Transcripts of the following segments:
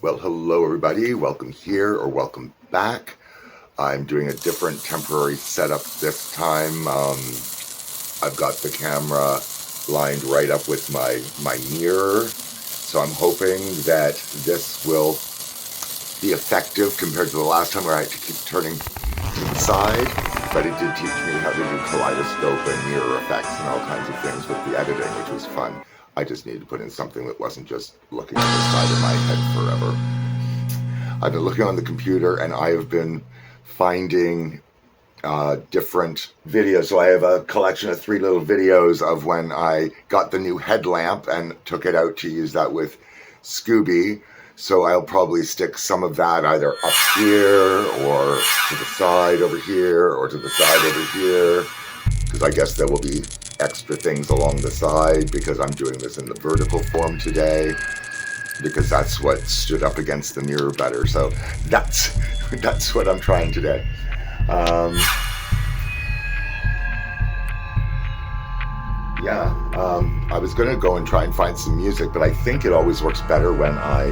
Well, hello everybody. Welcome here or welcome back. I'm doing a different temporary setup this time. I've got the camera lined right up with my mirror, so I'm hoping that this will be effective compared to the last time where I had to keep turning to the side. But it did teach me how to do kaleidoscope and mirror effects and all kinds of things with the editing, which was fun. I just needed to put in something that wasn't just looking at the side of my head forever. I've been looking on the computer and I have been finding different videos. So I have a collection of 3 little videos of when I got the new headlamp and took it out to use that with Scooby. So I'll probably stick some of that either up here or to the side over here or to the side over here, because I guess there will be extra things along the side because I'm doing this in the vertical form today, because that's what stood up against the mirror better. So that's what I'm trying today. I was going to go and try and find some music, but I think it always works better when I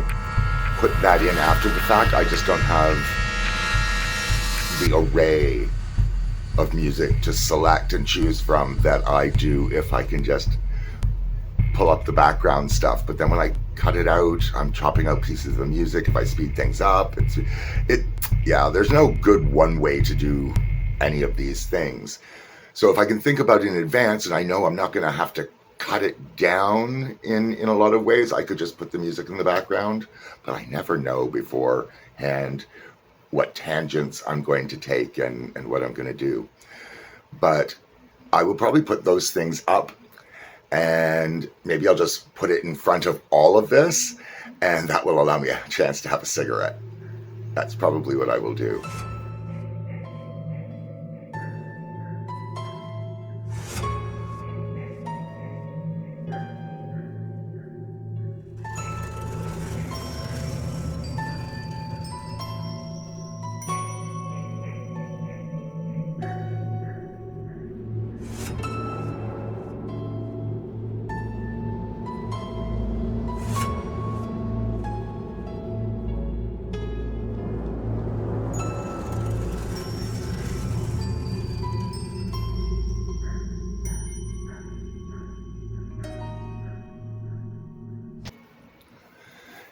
put that in after the fact. I just don't have the array of music to select and choose from that I do if I can just pull up the background stuff. But then when I cut it out, I'm chopping out pieces of the music. If I speed things up, there's no good one way to do any of these things. So if I can think about it in advance, and I know I'm not going to have to cut it down in a lot of ways, I could just put the music in the background, but I never know beforehand what tangents I'm going to take and what I'm going to do. But I will probably put those things up, and maybe I'll just put it in front of all of this, and that will allow me a chance to have a cigarette. That's probably what I will do.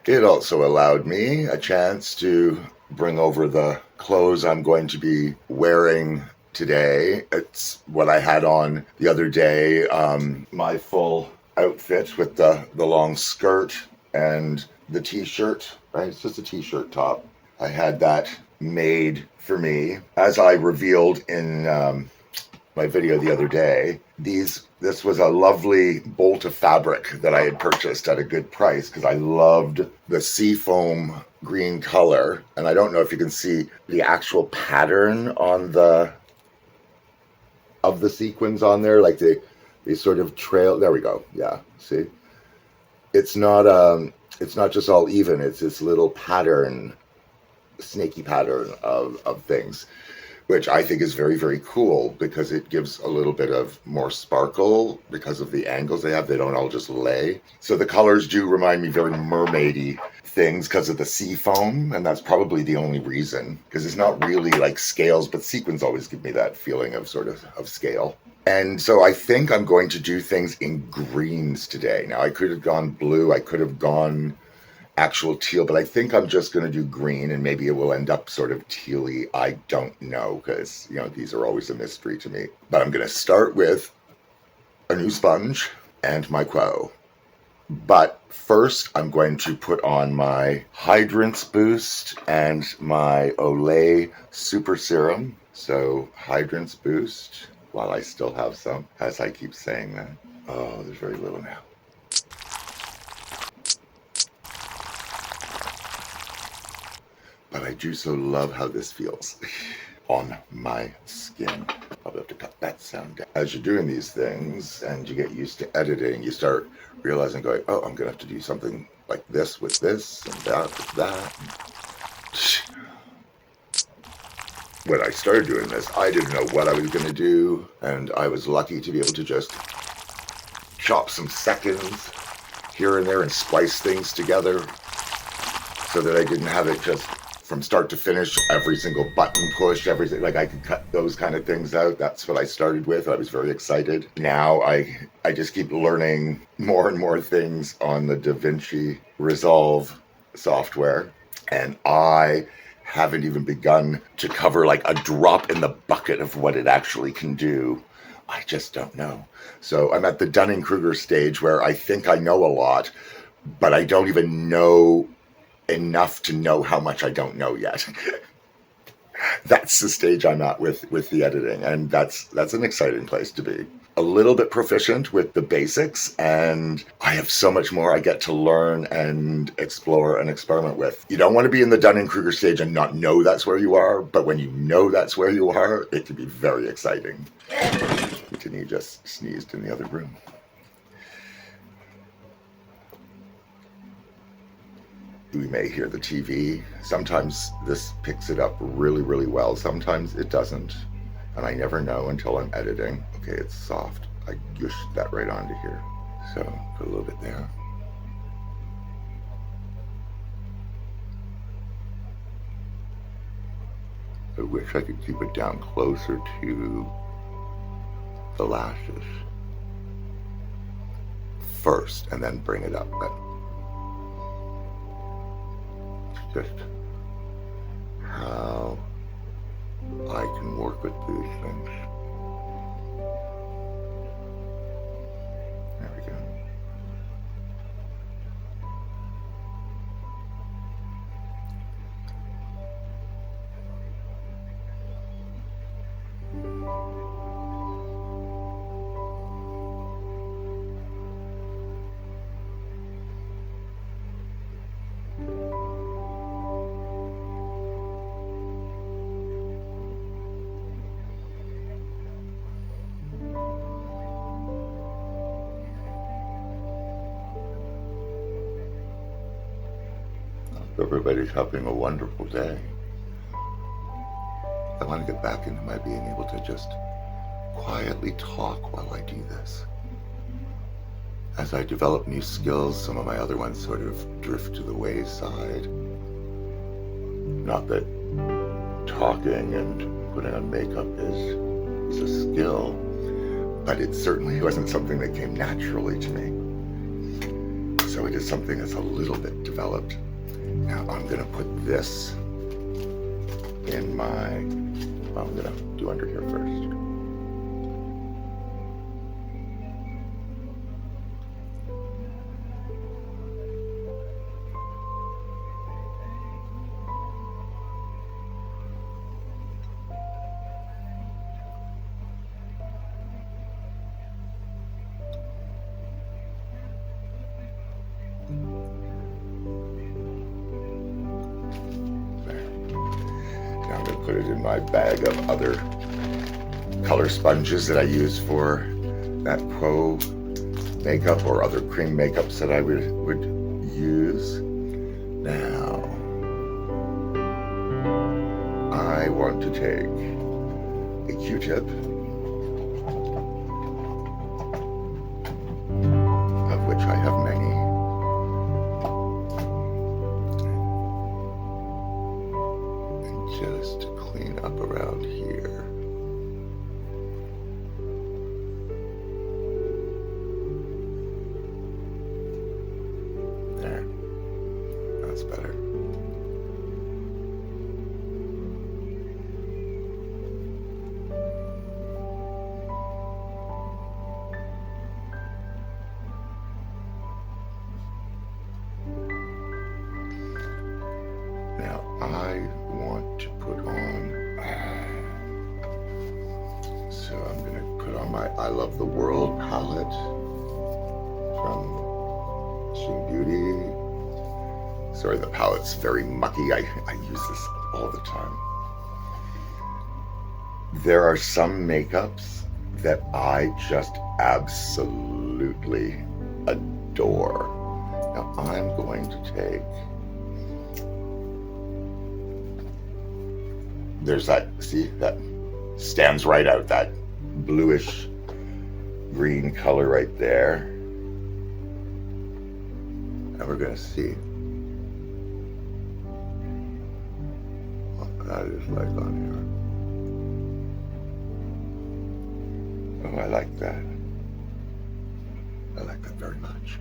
It also allowed me a chance to bring over the clothes I'm going to be wearing today. It's what I had on the other day, my full outfit with the long skirt and the t-shirt, right? It's just a t-shirt top. I had that made for me. As I revealed in my video the other day, this was a lovely bolt of fabric that I had purchased at a good price because I loved the seafoam green color. And I don't know if you can see the actual pattern on of the sequins on there, like they sort of trail. There we go. Yeah, see, it's not just all even. It's this little pattern, snaky pattern of things, which I think is very, very cool because it gives a little bit of more sparkle because of the angles they have. They don't all just lay. So the colors do remind me very mermaidy things because of the sea foam, and that's probably the only reason, because it's not really like scales, but sequins always give me that feeling of sort of scale. And so I think I'm going to do things in greens today. Now I could have gone blue, I could have gone actual teal, but I think I'm just going to do green, and maybe it will end up sort of tealy. I don't know, because these are always a mystery to me. But I'm going to start with a new sponge and my quo. But first I'm going to put on my Hydrance Boost and my Olay Super Serum. So Hydrance Boost, while I still have some, as I keep saying that. Oh, there's very little now. But I do so love how this feels on my skin. I'll have to cut that sound down. As you're doing these things and you get used to editing, you start realizing, going, oh, I'm going to have to do something like this with this and that with that. When I started doing this, I didn't know what I was going to do, and I was lucky to be able to just chop some seconds here and there and splice things together. so that I didn't have it just from start to finish, every single button push, everything. Like I could cut those kind of things out. That's what I started with. I was very excited. Now I just keep learning more and more things on the DaVinci Resolve software. And I haven't even begun to cover like a drop in the bucket of what it actually can do. I just don't know. So I'm at the Dunning-Kruger stage where I think I know a lot, but I don't even know enough to know how much I don't know yet. That's the stage I'm at with the editing, and that's an exciting place to be. A little bit proficient with the basics, and I have so much more I get to learn and explore and experiment with. You don't want to be in the Dunning-Kruger stage and not know that's where you are, but when you know that's where you are, it can be very exciting. He just sneezed in the other room. We may hear the TV. Sometimes this picks it up really, really well. Sometimes it doesn't. And I never know until I'm editing. Okay, it's soft. I gushed that right onto here. So put a little bit there. I wish I could keep it down closer to the lashes first and then bring it up. But just how I can work with these things. There we go. Everybody's having a wonderful day. I want to get back into my being able to just quietly talk while I do this. As I develop new skills, some of my other ones sort of drift to the wayside. Not that talking and putting on makeup is a skill, but it certainly wasn't something that came naturally to me. So it is something that's a little bit developed. Now I'm going to put this in I'm going to do under here first. Put it in my bag of other color sponges that I use for that Quo makeup or other cream makeups that I would use. Now, I want to take a Q-tip, of which I have many. Just to clean up around here. There. That's better. Now I want to put on, so I'm going to put on my I Love the World palette from Shin Beauty. Sorry, the palette's very mucky. I use this all the time. There are some makeups that I just absolutely adore. Now I'm going to take, there's that, see, that stands right out, that bluish green color right there. And we're going to see that is like on here. Oh, I like that. I like that very much.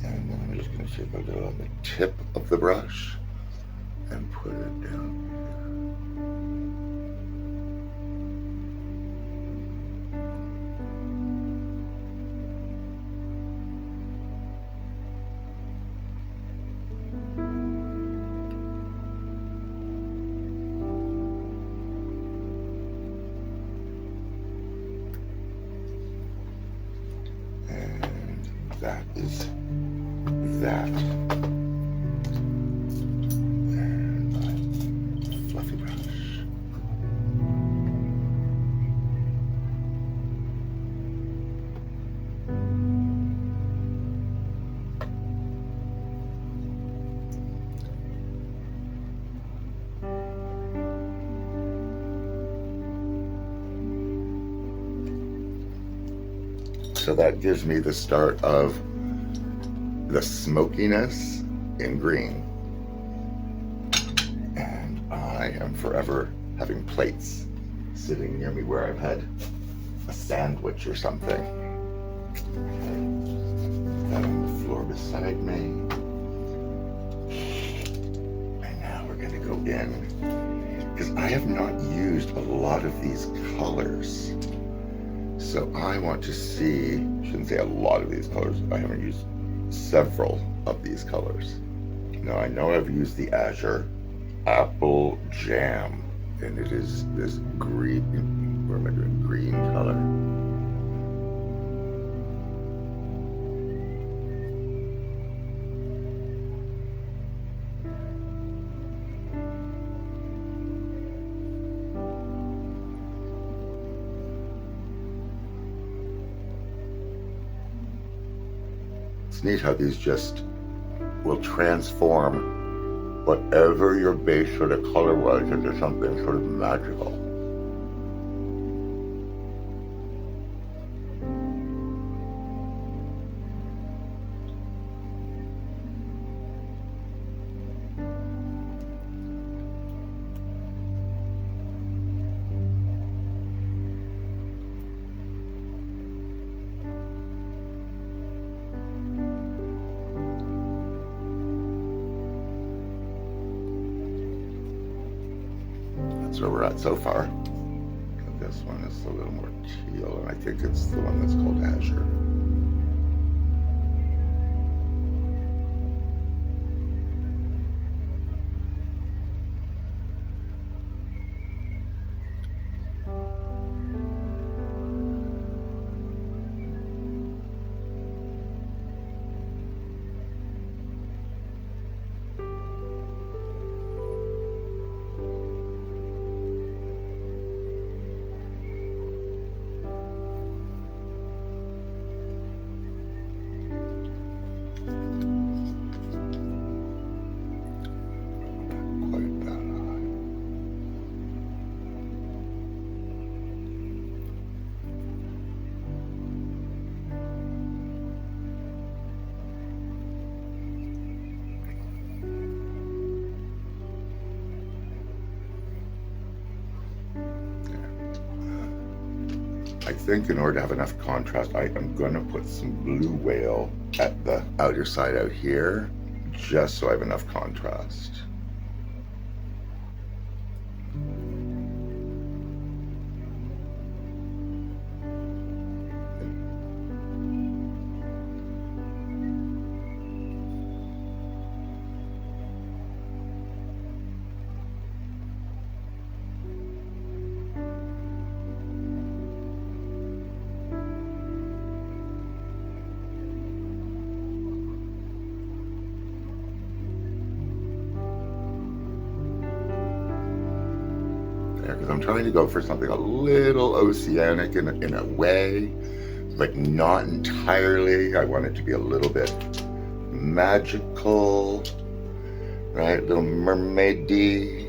And then I'm just going to take a little on the tip of the brush and put it down here. And that is that. And my fluffy brush. So that gives me the start of the smokiness in green. And I am forever having plates sitting near me where I've had a sandwich or something. Put that on the floor beside me. And now we're going to go in, because I have not used a lot of these colors. So I want to see, I shouldn't say a lot of these colors, I haven't used several of these colors. Now I know I've used the Azure Apple Jam, and it is this green, where am I doing, green color. It's neat how these just will transform whatever your base sort of color was into something sort of magical. That's where we're at so far. This one is a little more teal, and I think it's the one that's called Azure. I think in order to have enough contrast, I am going to put some blue whale at the outer side out here, just so I have enough contrast. Because I'm trying to go for something a little oceanic in a way, but not entirely. I want it to be a little bit magical. right? Little mermaidy.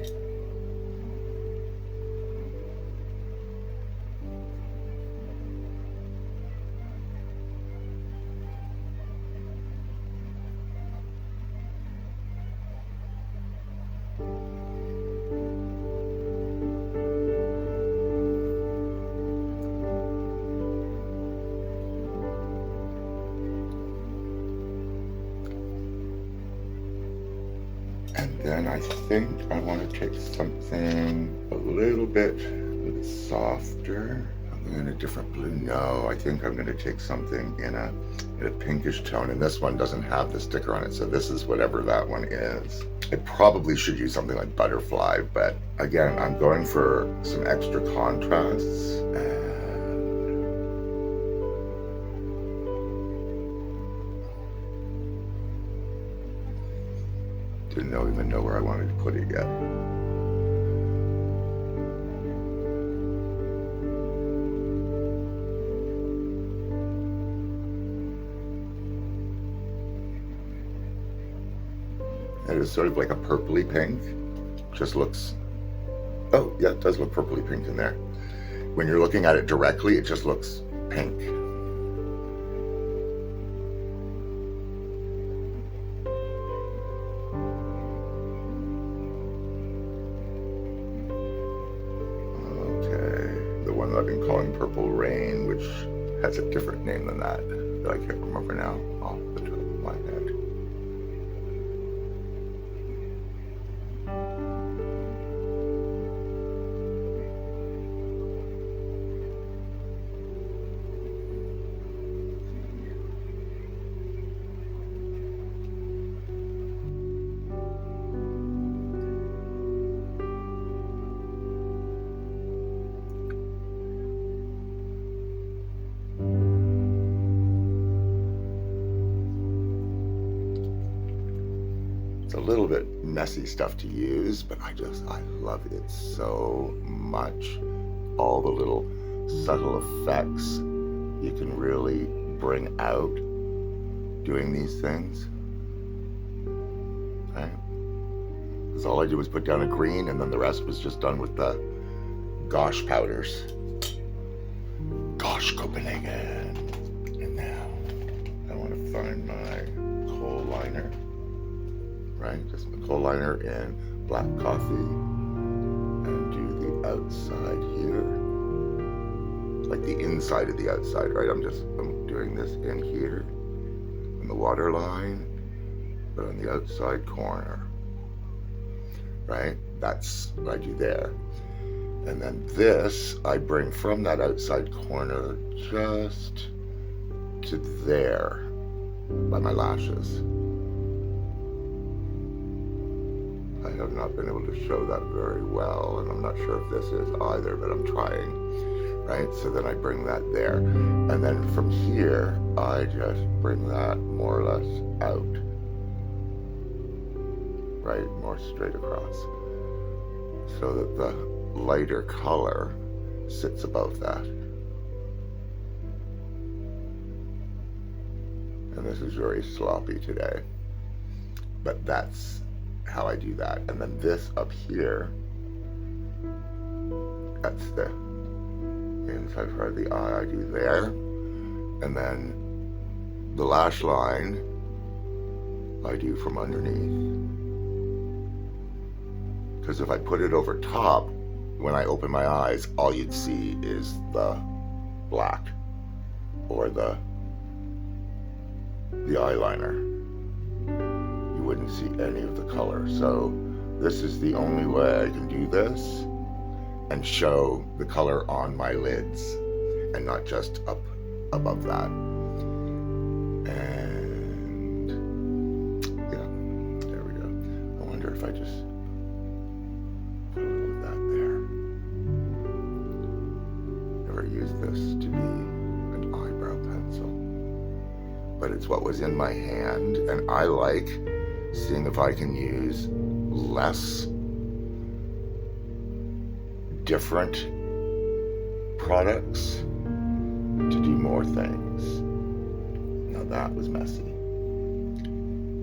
And then I think I want to take something a little bit softer. I'm in a different blue. No, I think I'm going to take something in a pinkish tone. And this one doesn't have the sticker on it, so this is whatever that one is. I probably should use something like butterfly, but again, I'm going for some extra contrasts. Didn't even know where I wanted to put it yet. It is sort of like a purpley pink. Just looks, oh yeah, it does look purpley pink in there. When you're looking at it directly, it just looks pink. I've been calling Purple Rain, which has a different name than that I can't remember now off the top of my head. It's a little bit messy stuff to use, but I love it so much. All the little subtle effects you can really bring out doing these things, right? Because all I did was put down a green, and then the rest was just done with the Gosh powders. Gosh, Copenhagen. And now I want to find my coal liner. Right, just my coal liner and black coffee, and do the outside here, like the inside of the outside, right? I'm doing this in here, in the water line, but on the outside corner, right? That's what I do there. And then this, I bring from that outside corner just to there by my lashes. I have not been able to show that very well, and I'm not sure if this is either, but I'm trying, right? So then I bring that there, and then from here, I just bring that more or less out, right? More straight across, so that the lighter color sits above that. And this is very sloppy today, but that's how I do that. And then this up here, that's the inside part of the eye I do there. And then the lash line I do from underneath. Because if I put it over top, when I open my eyes, all you'd see is the black or the eyeliner. You wouldn't see any of the color. So this is the only way I can do this and show the color on my lids and not just up above that. And yeah, there we go. I wonder if I just put a little of that there. Never used this to be an eyebrow pencil, but it's what was in my hand, and I like seeing if I can use less different products to do more things. Now that was messy,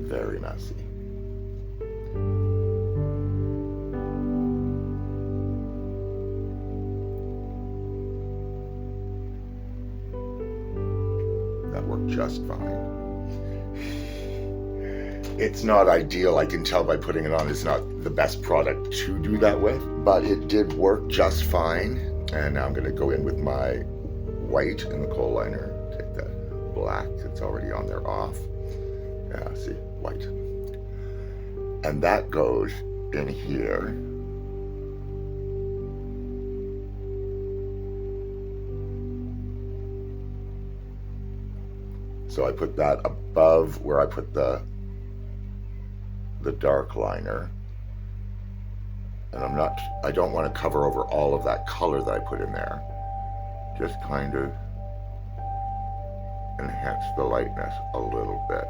very messy. just fine. It's not ideal, I can tell by putting it on, it's not the best product to do that with, but it did work just fine. And now I'm going to go in with my white in the kohl liner, take that black that's already on there off. Yeah, see, white. And that goes in here. So I put that above where I put the dark liner. And I don't want to cover over all of that color that I put in there. Just kind of enhance the lightness a little bit.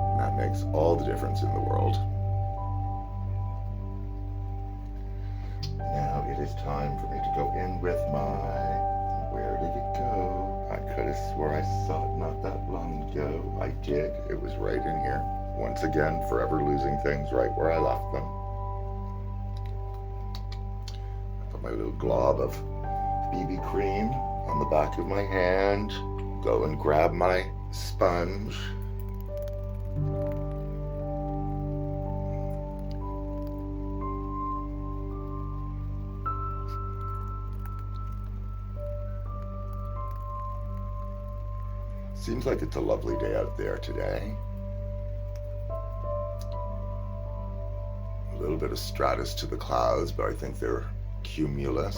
And that makes all the difference in the world. Now it is time for me to go in with where did it go? I could have swore I saw it not that long ago. I did. It was right in here. Once again, forever losing things right where I left them. I put my little glob of BB cream on the back of my hand. Go and grab my sponge. Seems like it's a lovely day out there today. A little bit of stratus to the clouds, but I think they're cumulus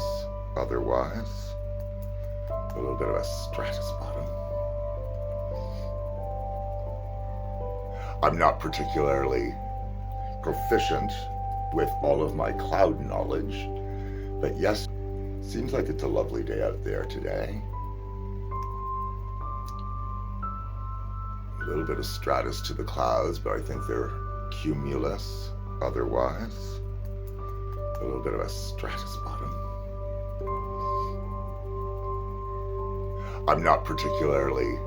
otherwise. A little bit of a stratus bottom. I'm not particularly proficient with all of my cloud knowledge, but yes, seems like it's a lovely day out there today. A little bit of stratus to the clouds, but I think they're cumulus otherwise. A little bit of a stratus bottom. I'm not particularly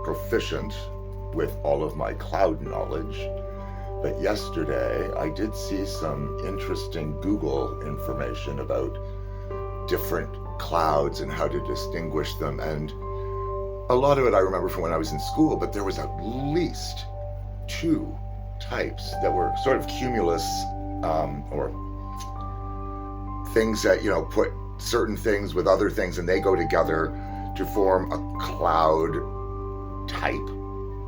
proficient with all of my cloud knowledge, but yesterday I did see some interesting Google information about different clouds and how to distinguish them, and a lot of it I remember from when I was in school, but there was at least 2 types that were sort of cumulus, or things that, put certain things with other things and they go together to form a cloud type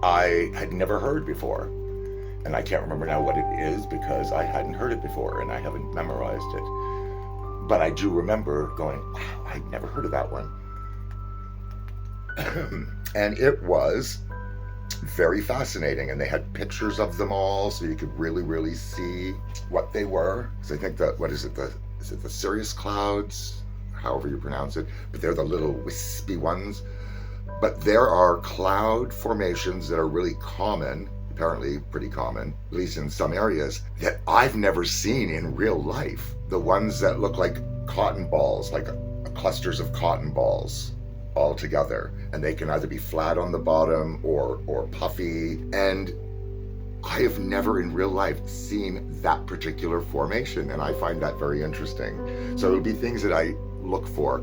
I had never heard before. And I can't remember now what it is because I hadn't heard it before and I haven't memorized it. But I do remember going, wow, I'd never heard of that one. And it was very fascinating, and they had pictures of them all so you could really see what they were. So I think that, is it the Sirius clouds, however you pronounce it, but they're the little wispy ones. But there are cloud formations that are really common, apparently pretty common, at least in some areas, that I've never seen in real life. The ones that look like cotton balls, like clusters of cotton balls all together, and they can either be flat on the bottom or puffy, and I have never in real life seen that particular formation, and I find that very interesting. So it would be things that I look for,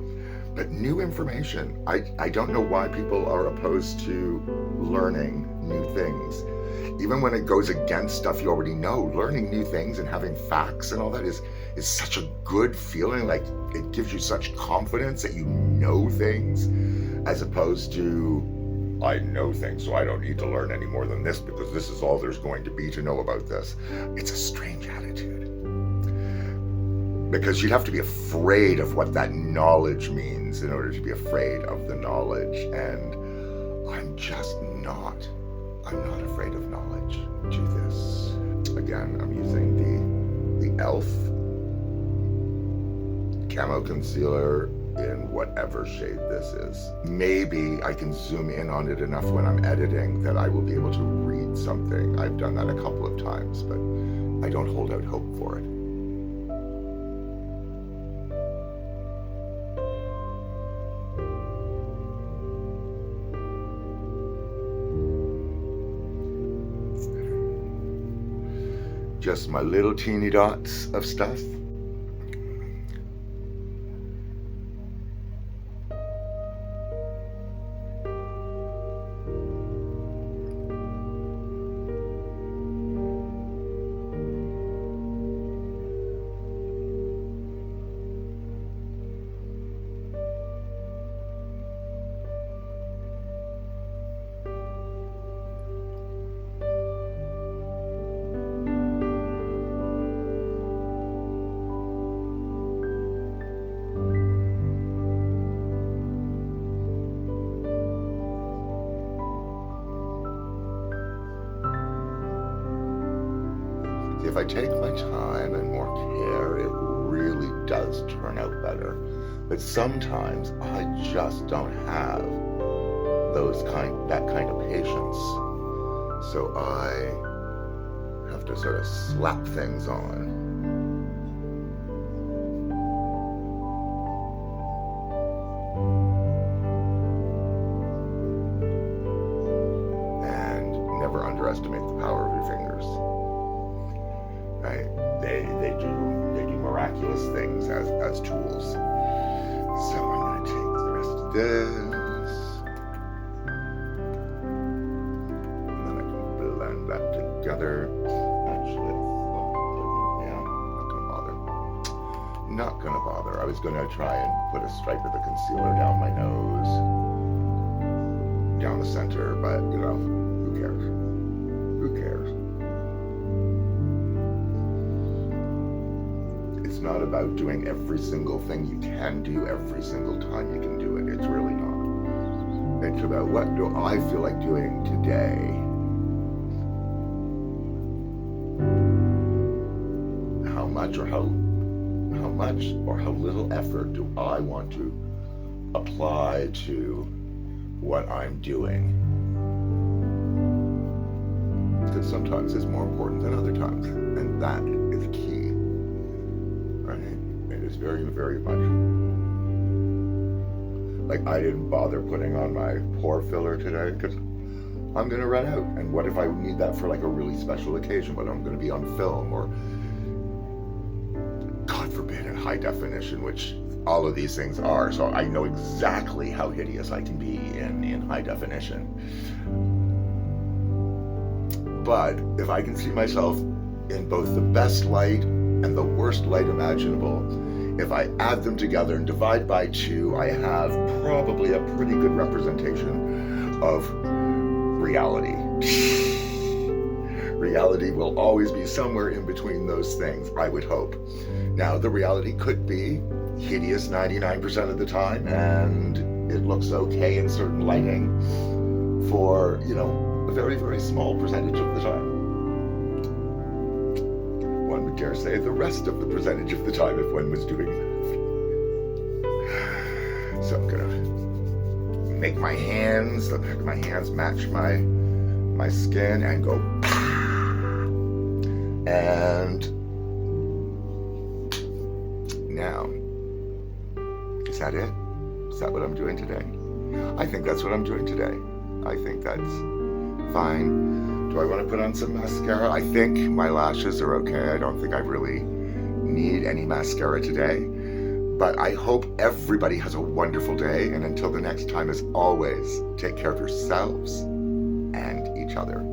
but new information. I don't know why people are opposed to learning new things. Even when it goes against stuff you already know, learning new things and having facts and all that is such a good feeling. Like, it gives you such confidence that you know things, as opposed to, I know things, so I don't need to learn any more than this because this is all there's going to be to know about this. It's a strange attitude, because you'd have to be afraid of what that knowledge means in order to be afraid of the knowledge, and I'm not afraid of knowledge. Do this. Again, I'm using the e.l.f. camo concealer in whatever shade this is. Maybe I can zoom in on it enough when I'm editing that I will be able to read something. I've done that a couple of times, but I don't hold out hope for it. just my little teeny dots of stuff. If I take my time and more care, it really does turn out better. But sometimes I just don't have that kind of patience. So I have to sort of slap things on. And never underestimate the power of your fingers. Right? They do miraculous things as tools. So I'm going to take the rest of this, and then I can blend that together. Actually, not gonna bother. I was gonna try and put a stripe of the concealer down my nose, down the center, but who cares? Who cares? It's not about doing every single thing you can do every single time you can do it. It's really not. It's about what do I feel like doing today. How much or how little effort do I want to apply to what I'm doing? Because sometimes it's more important than other times, and that is key. Right? It is very, very much. Like, I didn't bother putting on my pore filler today because I'm going to run out. And what if I need that for like a really special occasion when I'm going to be on film, or God forbid in high definition, which all of these things are. So I know exactly how hideous I can be in high definition. But if I can see myself in both the best light and the worst light imaginable, if I add them together and divide by 2, I have probably a pretty good representation of reality. Reality will always be somewhere in between those things, I would hope. Now, the reality could be hideous 99% of the time, and it looks okay in certain lighting for, a very, very small percentage of the time. One would dare say the rest of the percentage of the time if one was doing that. So I'm gonna make my hands, the back of my hands match my skin and go and now, is that it? Is that what I'm doing today? I think that's what I'm doing today. I think that's fine. Do I want to put on some mascara? I think my lashes are okay. I don't think I really need any mascara today. But I hope everybody has a wonderful day. And until the next time, as always, take care of yourselves and each other.